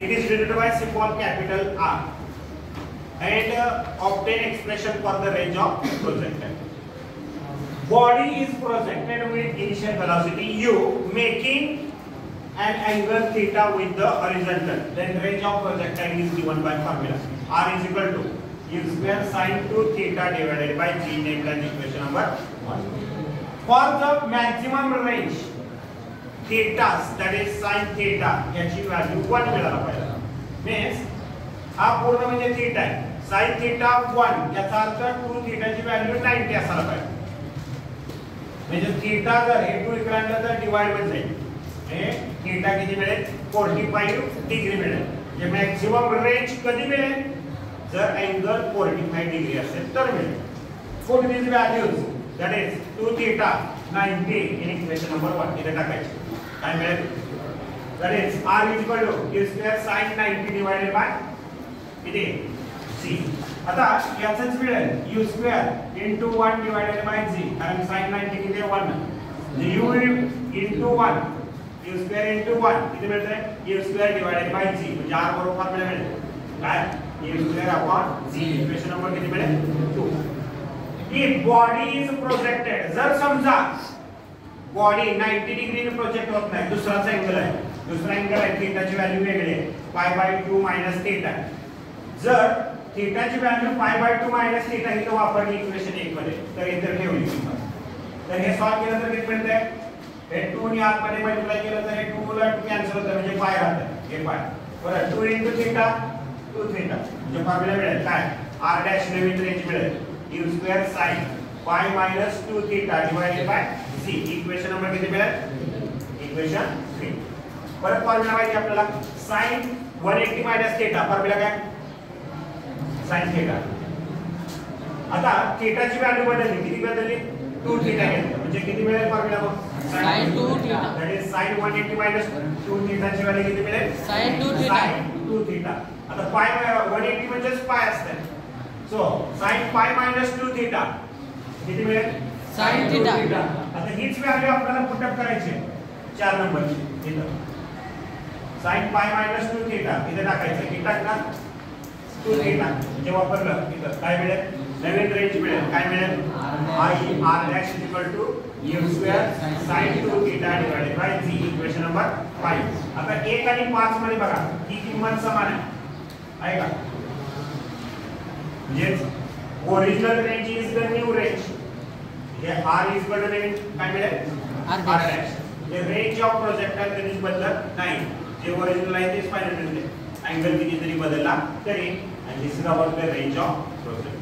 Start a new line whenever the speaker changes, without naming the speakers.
It is denoted by symbol capital R and obtain expression for the range of projectile. Body is projected with initial velocity u, making an angle theta with the horizontal. Then range of projectile is given by formula. R is equal to u square sine 2 theta divided by g, named as equation number 1. For the maximum range, theta, that is sin theta, याची value 1 मिळाला पाहिजे. Means हा पूर्ण म्हणजे theta आहे. sin theta 1 याचा अर्थ 2 थीटाची व्हॅल्यू 90 असायला पाहिजे. म्हणजे थीटा जर हे 2 इकडे आणलं तर डिवाइड होत जाईल. हे थीटा किती मिळेल? 45 डिग्री मिळेल. म्हणजे मॅक्सिमम रेंज कधी मिळेल? जर अँगल 45 डिग्री असेल तर मिळेल. Put these values, that is 2 theta 90 in equation number 1 इथे टाकायचे. काय मिळेल? That is R is equal to u square sin 90 divided by किती? C. आता याचंच मिळेल u square into 1 divided by g, कारण sin 90 किती 1. u into 1, u square into 1 किती मिळतंय? u square divided by g, म्हणजे R बरोबर फॉर्म्युला मिळेल. काय? u square upon g. Equation number किती मिळेल? 2. If body is projected, जर समजा बॉडी 90 डिग्री ने प्रोजेक्ट होत नाही, दुसराच अँगल आहे, दुसरा अँगल आहे, थीटाची व्हॅल्यू वेगळी आहे, π/2 - थीटा. जर थीटाची व्हॅल्यू π/2 - थीटा इथे वापरली इक्वेशन 1 मध्ये, तर इथे ठेवली किंमत, तर हे सॉल्व केलं तर किती मिळतंय? हे 2 ने आतमध्ये मल्टिप्लाय केलं तर हे 2 ला 2 कॅन्सल होतं, म्हणजे पाय राहतं. हे पाय बरं 2 * थीटा 2 थीटा, म्हणजे फॉर्म्युला मिळेल काय? r डॅश नवीन रेंज मिळेल u square sin π - 2 theta divided by c. Equation number किती मिळेल? इक्वेशन 3. परत फॉर्म्युला माहिती आपल्याला sin 180 - थीटा. फॉर्म्युला काय? sin theta. आता थीटाची व्हॅल्यू बदलली, किती बदलली? 2 थीटा घेतलं, म्हणजे किती मिळेल फॉर्म्युला मग?
sin 2 theta.
That is sin 180 - 2 थीटाची व्हॅल्यू किती मिळेल?
sin 2 theta.
sin 2 theta. आता π 180 म्हणजे पाय असते. सो sin π - 2 थीटा किती मिळेल?
sin theta.
आता हीच व्हॅल्यू आपल्याला पुट अप करायची 4 नंबरची इथं. sin π - 2 थीटा इथे टाकायचं. किती टाकणार? 2 थीटा. जे वापरलं इथं काय मिळेल? नवीन रेंज मिळेल. काय मिळेल? r dash u square sin 2 theta divided by g. Equation number 5. आता 1 आणि 5 मध्ये बघा ही किंमत समान आहे का? म्हणजे original range is the new range. हे r इज इक्वल टू काय मिळेल? r dash. हे रेंज ऑफ प्रोजेक्टाइल कधीच बदलत नाही. जे ओरिजिनल आहे तेच फायनल मिळते. अँगल किती जरी बदलला तरी. आणि this is about the range of projectile.